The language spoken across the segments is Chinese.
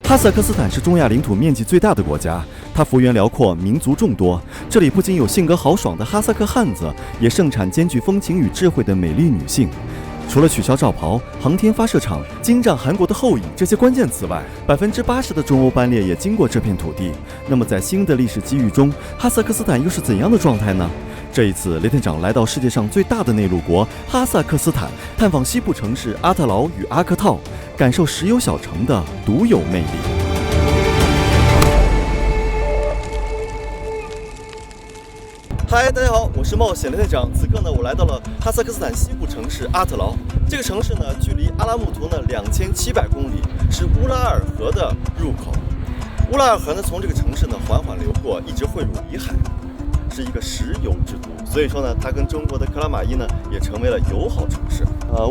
哈萨克斯坦是中亚领土面积最大的国家，它幅员辽阔，民族众多。这里不仅有性格豪爽的哈萨克汉子，也盛产兼具风情与智慧的美丽女性。除了取消罩袍、航天发射场、金帐韩国的后裔这些关键词外，80%的中欧班列也经过这片土地。那么，在新的历史机遇中，哈萨克斯坦又是怎样的状态呢？这一次，雷探长来到世界上最大的内陆国哈萨克斯坦，探访西部城市阿特劳与阿克套，感受石油小城的独有魅力。嗨，大家好，我是冒险雷探长。此刻呢，我来到了哈萨克斯坦西部城市阿特劳。这个城市呢，距离阿拉木图呢2700公里，是乌拉尔河的入口。乌拉尔河呢，从这个城市呢缓缓流过，一直汇入里海，是一个石油之都。所以说呢，它跟中国的克拉玛依呢也成为了友好城市。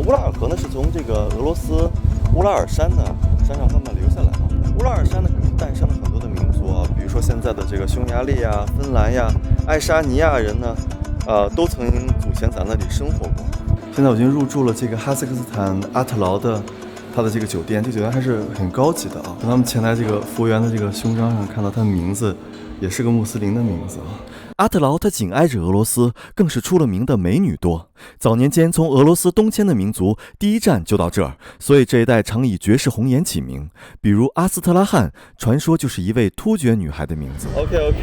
乌拉尔河呢是从这个俄罗斯乌拉尔山呢山上慢慢流下来的。乌拉尔山呢可是诞生了很多的民族啊，比如说现在的这个匈牙利呀、芬兰呀、爱沙尼亚人呢，都曾祖先在那里生活过。现在我已经入住了这个哈萨克斯坦阿特劳的它的这个酒店，这个酒店还是很高级的啊。从他们前台这个服务员的这个胸章上看到，他的名字也是个穆斯林的名字啊。阿特劳它紧挨着俄罗斯，更是出了名的美女多。早年间从俄罗斯东迁的民族，第一站就到这儿，所以这一带常以绝世红颜起名。比如阿斯特拉罕，传说就是一位突厥女孩的名字。OK，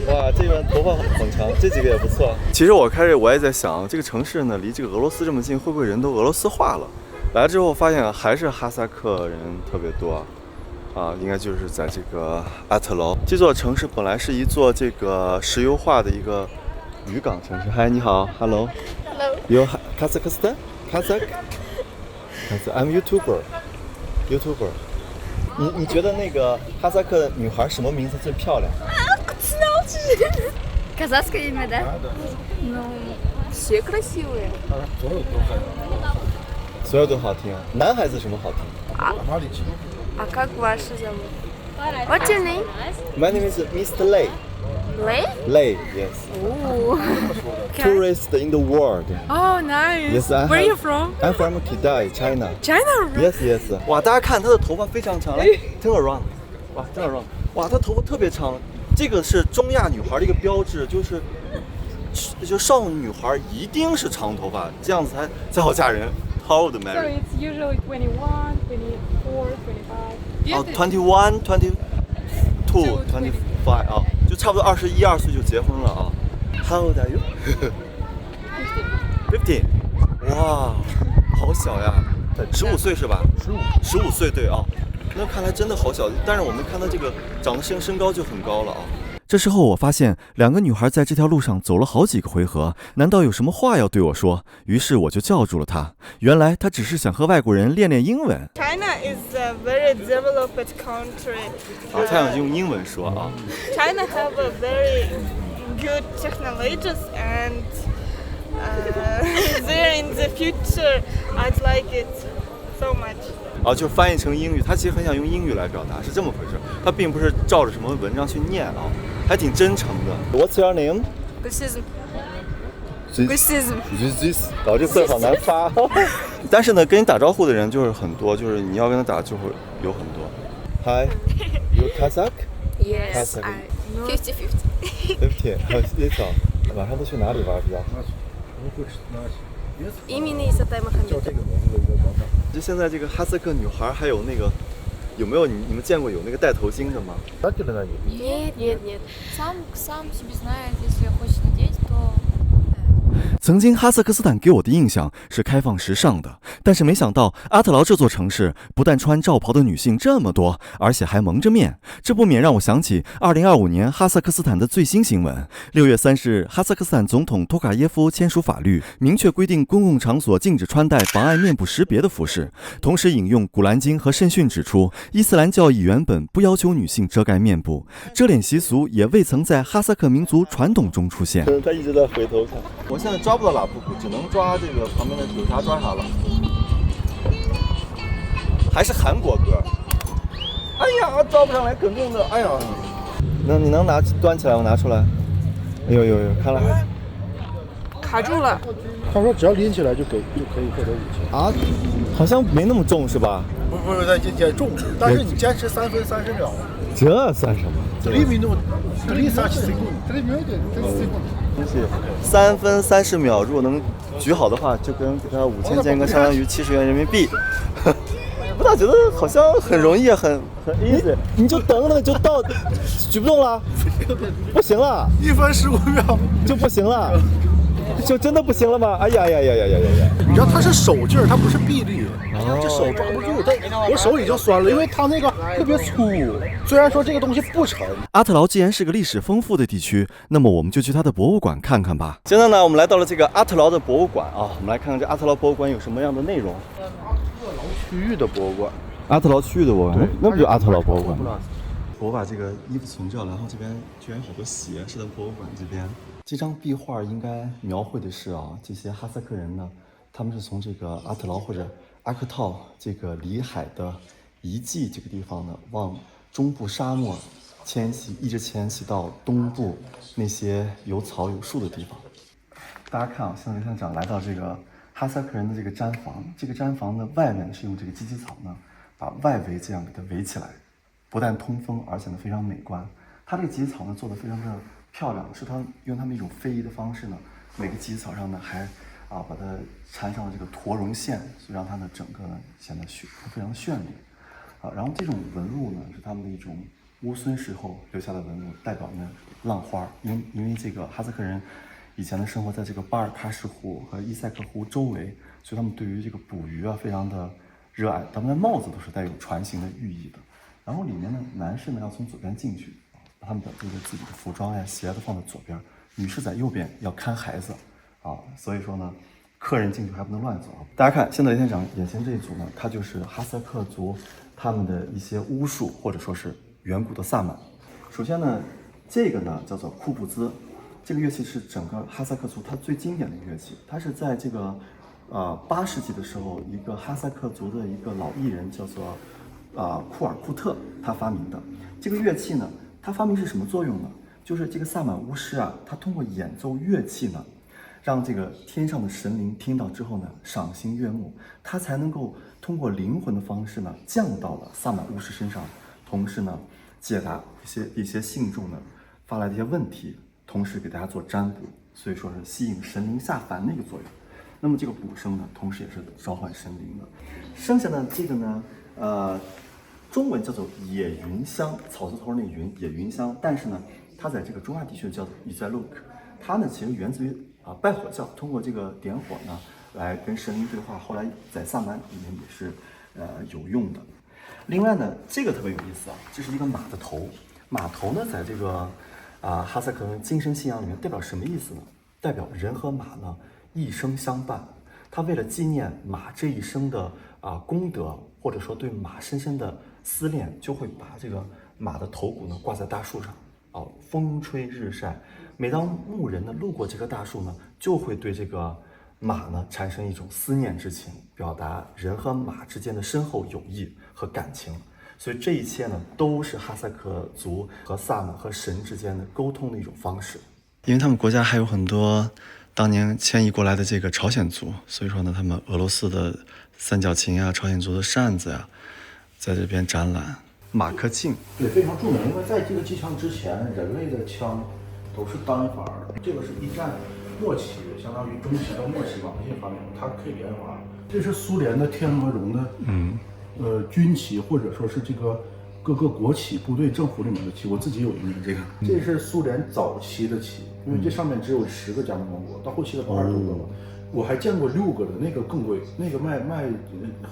哇，这个头发很长，这几个也不错。其实我也在想，这个城市呢离这个俄罗斯这么近，会不会人都俄罗斯化了？来了之后发现还是哈萨克人特别多。应该就是在这个阿特劳这座城市，本来是一座这个石油化的一个渔港城市。嗨，你好 ，Hello， You Kazakhstan? I'm YouTuber。你觉得那个哈萨克女孩什么名字最漂亮Казахское имя, да? Ну, все красивые. 所有都好听。男孩子什么好听？ А как ваши зовут? What's your name? My name is Mr. Lei. Lei? Lei, yes. Ooh. Tourist in the world. Oh, nice. Yes, Where are you from? I'm from Kidai, China. China? Yes. 哇，大家看她的头发非常长，来 turn around。哇 ，turn around。哇，她头发特别长，这个是中亚女孩的一个标志，就少女女孩一定是长头发，这样子才好嫁人。How old So married? it's usually 21, 24, 25. 哦，21, 22, 25啊，就差不多21、22岁就结婚了啊。How old are you? 15. 哇，好小呀，15岁是吧？15岁对啊。那看来真的好小，但是我们看到这个长得身高就很高了啊。这时候我发现两个女孩在这条路上走了好几个回合，难道有什么话要对我说？于是我就叫住了她。原来她只是想和外国人练练英文。China is a very developed country. 她想用英文说啊。China have a very good technologies and there in the future I'd like it so much. 就翻译成英语，她其实很想用英语来表达，是这么回事。她并不是照着什么文章去念啊，还挺真诚的。What's your name? Гусизм. This 这字好难发。但是呢，跟你打招呼的人就是很多，就是你要跟他打就会有很多。Hi, you Kazakh? Yes, I 50-50. 50. 好，晚上都去哪里玩比较好？ Именно Исатай Мохаммедов. 就现在这个哈萨克女孩还有那个，有没有你们见过有那个戴头巾的吗？ Нет. Сам себе знает, если хочет надеть, то... 曾经哈萨克斯坦给我的印象是开放时尚的，但是没想到阿特劳这座城市不但穿罩袍的女性这么多，而且还蒙着面，这不免让我想起2025年哈萨克斯坦的最新新闻。6月30日，哈萨克斯坦总统托卡耶夫签署法律，明确规定公共场所禁止穿戴妨碍面部识别的服饰，同时引用古兰经和圣训指出，伊斯兰教义原本不要求女性遮盖面部，遮脸习俗也未曾在哈萨克民族传统中出现。他一直在回头看。我现在抓不到拉布库，只能抓这个旁边的有啥抓啥了。还是韩国歌。哎呀，抓不上来，哽动的。哎呀，你能端起来，我拿出来。哎呦，看来卡住了。他说只要拎起来就可以获得武器啊，好像没那么重是吧？不是在减重，但是你坚持3分30秒。这算什么3 minuti, 30 secondi. ？3分30秒，如果能举好的话，就跟给他5000件个相当于70元人民币。不大觉得好像很容易，很 easy。你就等等就到，举不动了，不行了1分15秒就不行了，就真的不行了吗？哎呀！你知道他是手劲儿，他不是臂力，这手抓不住。我手已经酸了，因为他那个特别粗。虽然说这个东西不沉。阿特劳既然是个历史丰富的地区，那么我们就去它的博物馆看看吧。现在呢，我们来到了这个阿特劳的博物馆啊，我们来看看这阿特劳博物馆有什么样的内容。区域的博物馆，阿特劳区域的博物馆，那不就阿特劳博物馆吗？我把这个衣服存着了，然后这边居然有好多鞋是在博物馆这边。这张壁画应该描绘的是啊，这些哈萨克人呢，他们是从这个阿特劳或者阿克套这个里海的遗迹这个地方呢，往中部沙漠迁徙，一直迁徙到东部那些有草有树的地方。大家看啊，现在刘县长来到这个哈萨克人的这个毡房，这个毡房的外面是用这个芨芨草呢，把外围这样给它围起来，不但通风，而且呢非常美观。它这个芨芨草呢做的非常的漂亮，是它用它们一种非遗的方式呢，每个芨芨草上呢还把它缠上了这个驼绒线，所以让它呢整个呢显得非常绚丽然后这种纹路呢是他们的一种乌孙时候留下的纹路，代表呢浪花，因为这个哈萨克人以前的生活在这个巴尔喀什湖和伊塞克湖周围，所以他们对于这个捕鱼非常的热爱，他们的帽子都是带有船形的寓意的。然后里面呢，男士呢要从左边进去，把他们的这个自己的服装鞋都放在左边，女士在右边要看孩子所以说呢，客人进去还不能乱走。大家看，现在雷县长眼前这一组呢，它就是哈萨克族他们的一些巫术或者说是远古的萨满。首先呢，这个呢叫做库布兹。这个乐器是整个哈萨克族它最经典的一个乐器，它是在这个8世纪的时候，一个哈萨克族的一个老艺人叫做库尔库特他发明的。这个乐器呢，它发明是什么作用呢？就是这个萨满巫师他通过演奏乐器呢，让这个天上的神灵听到之后呢，赏心悦目，他才能够通过灵魂的方式呢，降到了萨满巫师身上，同时呢，解答一些信众呢发来的一些问题。同时给大家做占卜，所以说是吸引神灵下凡的一个作用。那么这个鼓声呢，同时也是召唤神灵的。剩下呢，这个呢，中文叫做野云香，草字头那云，野云香。但是呢，它在这个中亚地区叫做伊塞鲁克，它呢其实源自于拜火教，通过这个点火呢来跟神灵对话。后来在萨满里面也是有用的。另外呢，这个特别有意思这是一个马的头。马头呢，在这个哈萨克人精神信仰里面代表什么意思呢？代表人和马呢一生相伴。他为了纪念马这一生的功德，或者说对马深深的思念，就会把这个马的头骨呢挂在大树上风吹日晒。每当牧人呢路过这棵大树呢，就会对这个马呢产生一种思念之情，表达人和马之间的深厚友谊和感情。所以这一切呢，都是哈萨克族和萨满和神之间的沟通的一种方式。因为他们国家还有很多当年迁移过来的这个朝鲜族，所以说呢，他们俄罗斯的三角琴朝鲜族的扇子在这边展览。马克沁对，非常著名，因为在这个机枪之前，人类的枪都是单发的。这个是一战末期，相当于中期到末期马克沁发明的，它可以连发。这是苏联的天鹅绒的军旗，或者说是这个各个国企部队政府里面的旗，我自己有一面这个，这是苏联早期的旗，因为这上面只有10个加盟共和国，到后期的20多个。我还见过6个的，那个更贵，那个卖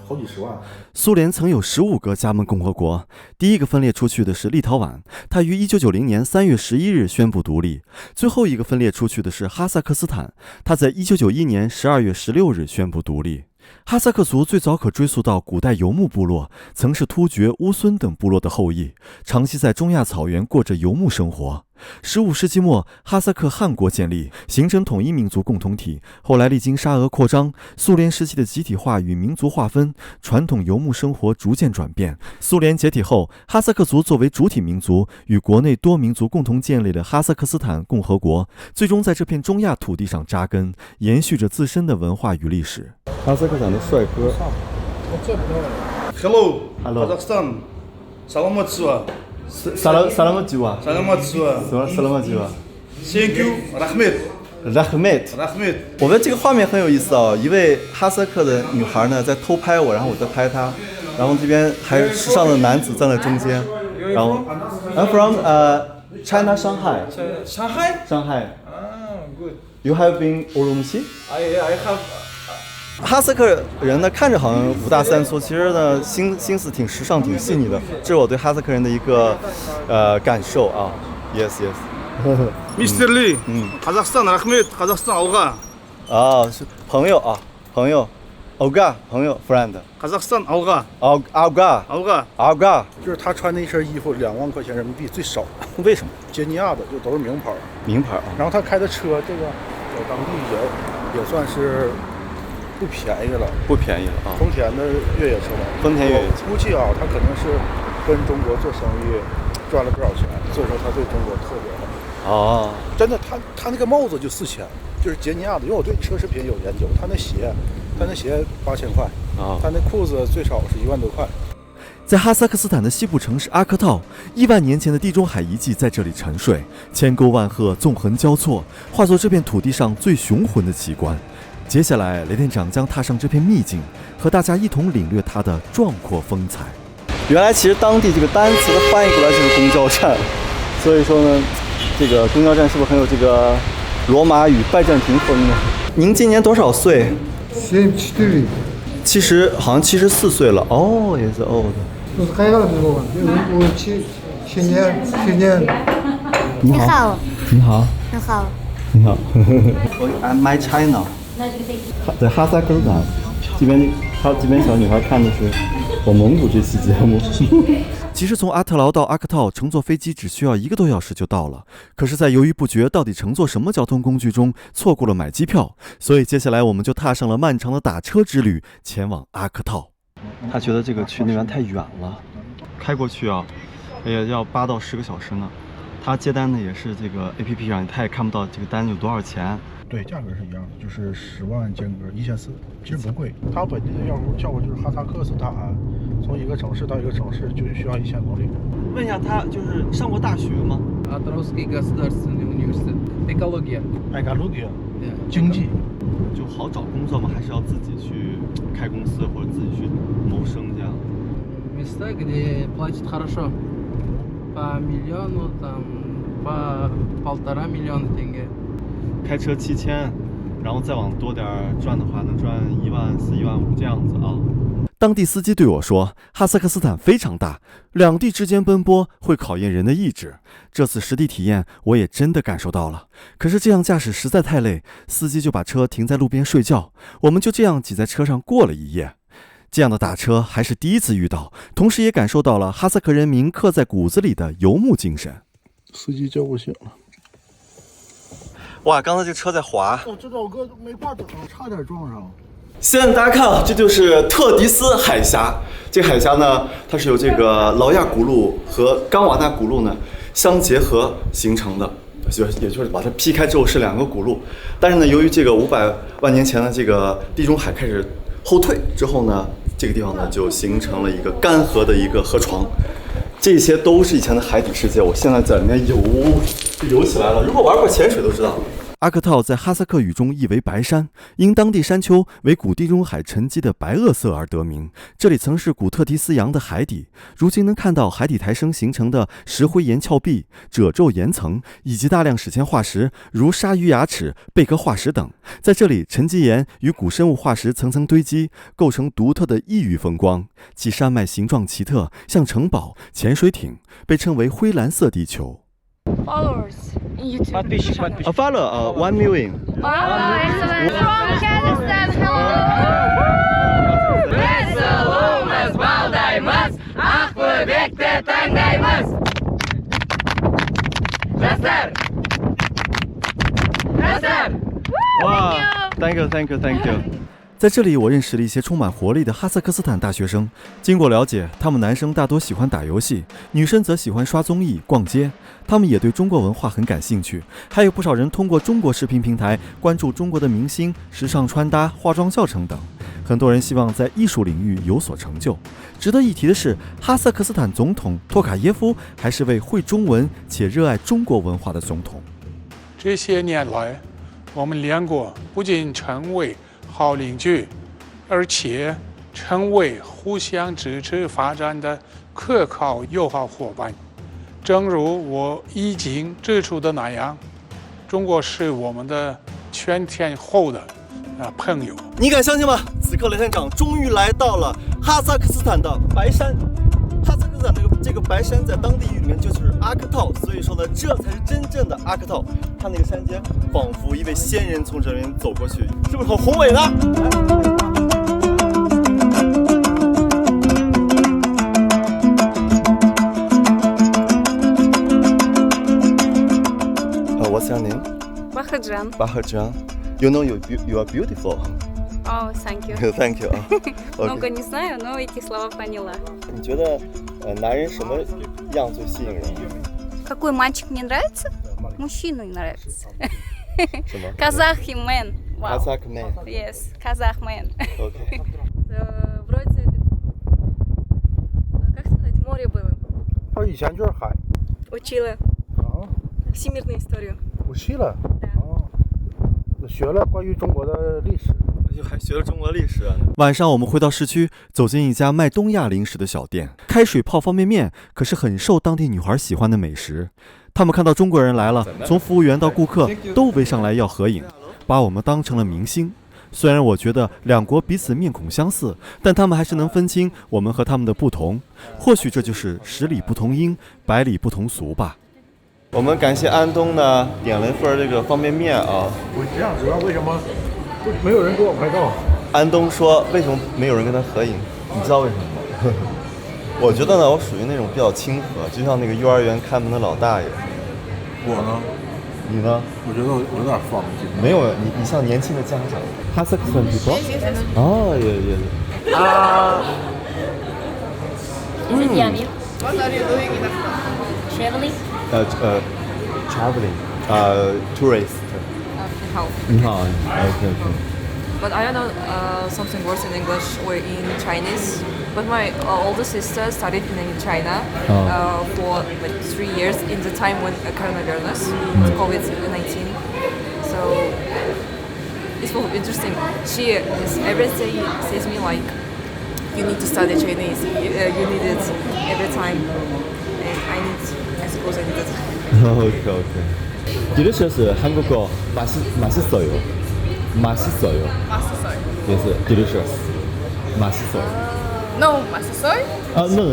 好几十万。苏联曾有15个加盟共和国，第一个分裂出去的是立陶宛，它于1990年3月11日宣布独立。最后一个分裂出去的是哈萨克斯坦，它在1991年12月16日宣布独立。哈萨克族最早可追溯到古代游牧部落，曾是突厥、乌孙等部落的后裔，长期在中亚草原过着游牧生活。15世纪末，哈萨克汗国建立，形成统一民族共同体。后来历经沙俄扩张，苏联时期的集体化与民族划分，传统游牧生活逐渐转变。苏联解体后，哈萨克族作为主体民族，与国内多民族共同建立了哈萨克斯坦共和国，最终在这片中亚土地上扎根，延续着自身的文化与历史。哈萨克斯坦的帅哥，我见不到。Hello, Hello. Kazakhstan. Саламатсызба. Саламатжива. Саламатсызба. Саламатжива. Thank you, Rahmet. Rahmet。 Rahmet. 我们这个画面很有意思啊，一位哈萨克的女孩呢在偷拍我，然后我在拍她，然后这边还有时尚的男子站在中间，然后 I'm from China Shanghai. Shanghai? Shanghai. Ah, good. You have been Urumqi? I have. 哈萨克人呢看着好像五大三粗，其实呢心思挺时尚、挺细腻的，这是我对哈萨克人的一个感受啊。Yes, yes. Mr. Lee. Kazakhstan, Rahmet. Kazakhstan, Alga. 啊，是朋友啊，朋友 ，Olga 朋友 friend。 Kazakhstan, Alga. Olga Alga. Olga， 就是他穿的一身衣服2万块钱人民币最少，为什么？杰尼亚的就都是名牌。名牌啊。然后他开的车，这个在当地也算是不便宜了，不便宜了啊。丰田的越野车吧，丰田越野车我估计啊，他可能是跟中国做生意赚了不少钱，所以说他对中国特别好。哦，真的，他那个帽子就4000，就是杰尼亚的，因为我对奢侈品有研究。他那鞋8000块，他那裤子最少是1万多块。在哈萨克斯坦的西部城市阿克套，1万年前的地中海遗迹在这里沉睡，千沟万壑纵横交错，化作这片土地上最雄浑的奇观。接下来，雷店长将踏上这片秘境，和大家一同领略它的壮阔风采。原来，其实当地这个单词的翻译过来就是公交站，所以说呢，这个公交站是不是很有这个罗马语拜占庭风呢？您今年多少岁？70，好像74岁了。哦，也是old。你好。你好。你好。你好。I'm my China。在哈萨克斯坦，这边小女孩看的是我蒙古这期节目。其实从阿特劳到阿克套乘坐飞机只需要1个多小时就到了，可是在犹豫不决到底乘坐什么交通工具中，错过了买机票，所以接下来我们就踏上了漫长的打车之旅，前往阿克套。他觉得这个去那边太远了，开过去啊，也要8到10个小时呢。他接单的也是这个 APP 上，他也看不到这个单有多少钱。对，价格是一样的，就是10万间隔1400，其实不贵。它本地的效果就是哈萨克斯坦，从一个城市到一个城市就需要1000公里。问一下，他就是上过大学吗？Атырауская государственный университет. Экология. Экология. 经济。就好找工作吗？还是要自己去开公司或者自己去谋生这样？ Места, где платят хорошо. По миллиону, там, по 1,5 миллиона тенге. 开车7000，然后再往多点赚的话，能赚14000、15000这样子啊。当地司机对我说，哈萨克斯坦非常大，两地之间奔波会考验人的意志。这次实地体验，我也真的感受到了。可是这样驾驶实在太累，司机就把车停在路边睡觉，我们就这样挤在车上过了一夜。这样的打车还是第一次遇到，同时也感受到了哈萨克人民刻在骨子里的游牧精神。司机叫不醒了。哇，刚才这车在滑，我知道，我哥没法等，差点撞上。现在大家看啊，这就是特迪斯海峡。这个海峡呢，它是由这个劳亚古路和冈瓦纳古路呢相结合形成的，也就是把它劈开之后是2个古路。但是呢，由于这个500万年前的这个地中海开始后退之后呢，这个地方呢就形成了一个干涸的一个河床。这些都是以前的海底世界，我现在在里面游起来了。如果玩过潜水都知道。阿克套在哈萨克语中意为白山，因当地山丘为古地中海沉积的白垩色而得名。这里曾是古特提斯洋的海底，如今能看到海底抬升形成的石灰岩峭壁、褶皱岩层，以及大量史前化石，如鲨鱼牙齿、贝壳化石等。在这里，沉积岩与古生物化石层层堆积，构成独特的异域风光。其山脉形状奇特，像城堡、潜水艇，被称为灰蓝色地球。Followers in YouTube. A follow 1 million. From Kazakhstan, hello. Biz bağdayımız, Akböbek'te tangayımız. Жастар! Wow, thank you. 在这里，我认识了一些充满活力的哈萨克斯坦大学生。经过了解，他们男生大多喜欢打游戏，女生则喜欢刷综艺、逛街。他们也对中国文化很感兴趣，还有不少人通过中国视频平台关注中国的明星、时尚穿搭、化妆教程等。很多人希望在艺术领域有所成就。值得一提的是，哈萨克斯坦总统托卡耶夫还是位会中文且热爱中国文化的总统。这些年来，我们两国不仅成为好邻居，而且成为互相支持发展的可靠友好伙伴。正如我已经指出的那样，中国是我们的全天候的朋友。你敢相信吗？此刻雷探长终于来到了哈萨克斯坦的白山。哈萨克斯坦这个白山在当地语里面就是阿克套，所以说呢，这才是真正的阿克套。看那个山间，仿佛一位仙人从这边走过去，是不是很宏伟呢？What's your name? Bahajan. Bahajan. You know you are beautiful. Oh, thank you. Thank you. Много не знаю, но эти слова поняла. 你觉得男人什么样最吸引人？ Какой мальчик мне нравится? Мужчина нравится. 什么 Казахи man. Wow. Kazakh man. Yes, Казах man. Okay. Вроде, как сказать, море было. 他以前就是海。 Учила всемирную историю. 去了。学了关于中国的历史。还学了中国历史。晚上我们回到市区，走进一家卖东亚零食的小店，开水泡方便面可是很受当地女孩喜欢的美食。他们看到中国人来了，从服务员到顾客都围上来要合影，把我们当成了明星。虽然我觉得两国彼此面孔相似，但他们还是能分清我们和他们的不同。或许这就是十里不同音，百里不同俗吧。我们感谢安东呢，点了一份这个方便面啊。我这样知道为什么没有人给我拍照？安东说：“为什么没有人跟他合影？你知道为什么吗？”我觉得呢，我属于那种比较亲和，就像那个幼儿园看门的老大爷。我呢？你呢？我觉得我有点放弃。没有，你像年轻的家长。哈萨克斯坦people？哦，也。What are you doing in Traveling? Traveling. Tourist. 你好。Okay. But I don't know something worse in English or in Chinese. But my older sister studied in China for like 3 years in the time when coronavirus, COVID-19. So it's so interesting. She every day says me like, you need to study Chinese. You need it every time, and I suppose I need it. Okay. Delicious 한국어 맛있어요. 맛있어요. Yes, delicious. 맛있어요. No, 맛있어요? No.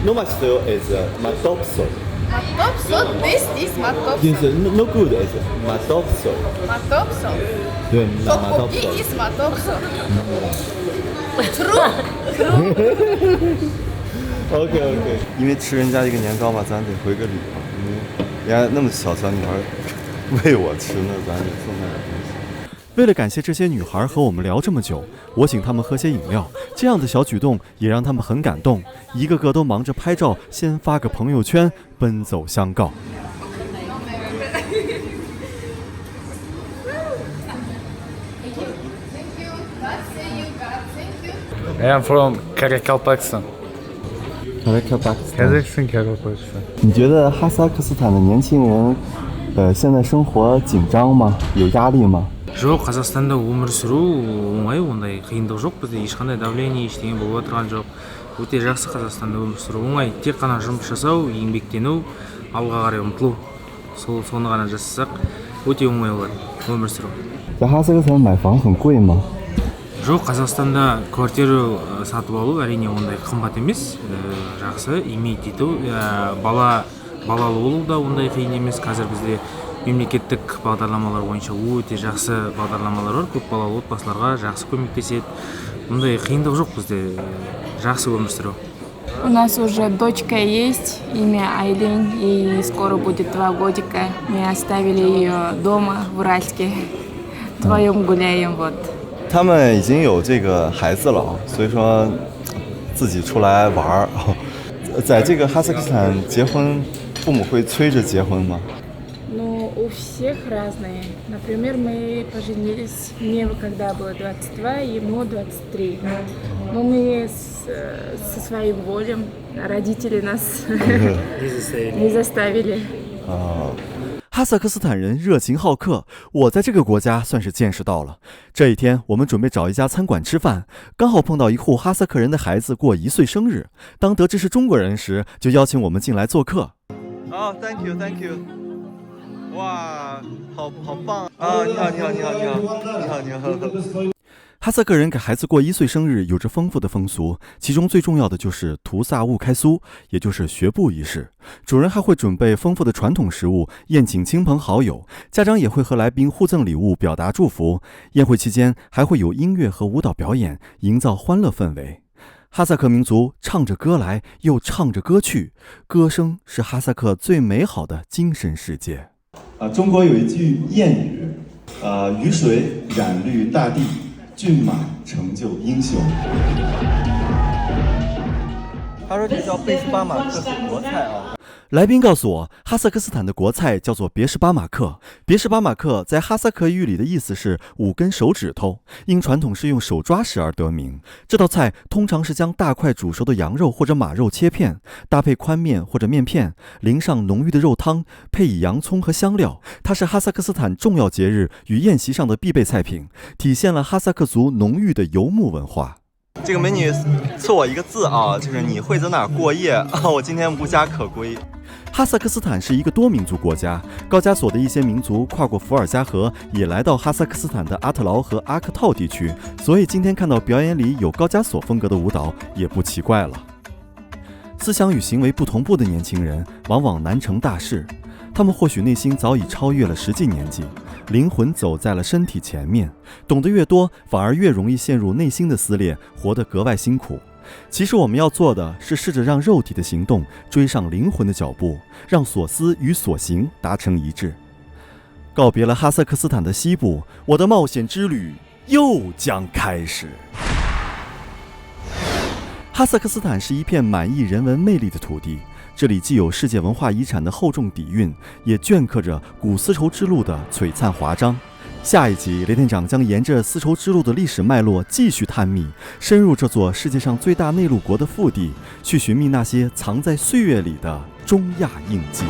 No 맛있어요 is 맛없어요. 맛없어? This is 맛없어. Yes, no good is 맛없어요. 맛없어. 네, 떡볶이 맛없어요. is 맛없어. OK， 因为吃人家一个年糕嘛，咱得回个礼嘛。因为人家那么小女孩喂我吃，那咱得送她点东西。为了感谢这些女孩和我们聊这么久，我请她们喝些饮料，这样的小举动也让她们很感动，一个个都忙着拍照，先发个朋友圈，奔走相告。I'm from Karakalpakstan. Kazakhstan. 你觉得哈萨克斯坦的年轻人，现在生活紧张吗？有压力吗？ жоқ, Қазақстанда өмір сүру оңай, ондай қиындық жоқ. Бізде ешқандай давление ештеңе болып отырған жоқ. Өте жақсы Қазақстанда өмір сүру оңай. Тек қана жұмыс жасау, еңбектену, алға қарай ұмтылу. Соны ғана жасасақ, өте оңай болады өмір сүру. 在哈萨克斯坦买房很贵吗？ жоқ, Қазақстанда квартира сатып алу әрине ондай қымбат емес. Жақсы, имейт ету, балалы болу да ондай қиын емес. Қазір бізде мемлекеттік бағдарламалар бойынша өте жақсы бағдарламалар бар. Көп балалы отбасыларға жақсы көмектеседі. Мұндай қиындық жоқ бізде. Жақсы өмір сүру. У нас уже дочка есть, имя Айлин, и скоро будет 2 годика. Мы оставили ее дома в Уральске. Вдвоем гуляем вот. 他们已经有这个孩子了，所以说自己出来玩儿。在这个哈萨克斯坦结婚，父母会催着结婚吗？ Но у всех разные. Например, мы поженились, мне когда было 22, ему 23. Но мы со своим волем, родители нас не заставили. 哈萨克斯坦人热情好客，我在这个国家算是见识到了。这一天，我们准备找一家餐馆吃饭，刚好碰到一户哈萨克人的孩子过1岁生日。当得知是中国人时，就邀请我们进来做客。Thank you, thank you。哇，好棒啊！你好。哈萨克人给孩子过1岁生日有着丰富的风俗，其中最重要的就是图萨乌开苏，也就是学步仪式。主人还会准备丰富的传统食物，宴请亲朋好友，家长也会和来宾互赠礼物，表达祝福。宴会期间还会有音乐和舞蹈表演，营造欢乐氛围。哈萨克民族唱着歌来，又唱着歌去，歌声是哈萨克最美好的精神世界。中国有一句谚语，雨水染绿大地，骏马成就英雄。他说这叫贝什巴马克是国菜啊。来宾告诉我，哈萨克斯坦的国菜叫做别什巴马克。别什巴马克在哈萨克语里的意思是5根手指头，因传统是用手抓食而得名。这道菜通常是将大块煮熟的羊肉或者马肉切片，搭配宽面或者面片，淋上浓郁的肉汤，配以洋葱和香料。它是哈萨克斯坦重要节日与宴席上的必备菜品，体现了哈萨克族浓郁的游牧文化。这个美女赐我一个字啊，就是你会在哪儿过夜啊？我今天无家可归。哈萨克斯坦是一个多民族国家，高加索的一些民族跨过伏尔加河，也来到哈萨克斯坦的阿特劳和阿克套地区，所以今天看到表演里有高加索风格的舞蹈也不奇怪了。思想与行为不同步的年轻人往往难成大事，他们或许内心早已超越了实际年纪，灵魂走在了身体前面，懂得越多，反而越容易陷入内心的撕裂，活得格外辛苦。其实我们要做的是试着让肉体的行动追上灵魂的脚步，让所思与所行达成一致。告别了哈萨克斯坦的西部，我的冒险之旅又将开始。哈萨克斯坦是一片满溢人文魅力的土地，这里既有世界文化遗产的厚重底蕴，也镌刻着古丝绸之路的璀璨华章。下一集，雷店长将沿着丝绸之路的历史脉络继续探秘，深入这座世界上最大内陆国的腹地，去寻觅那些藏在岁月里的中亚印记。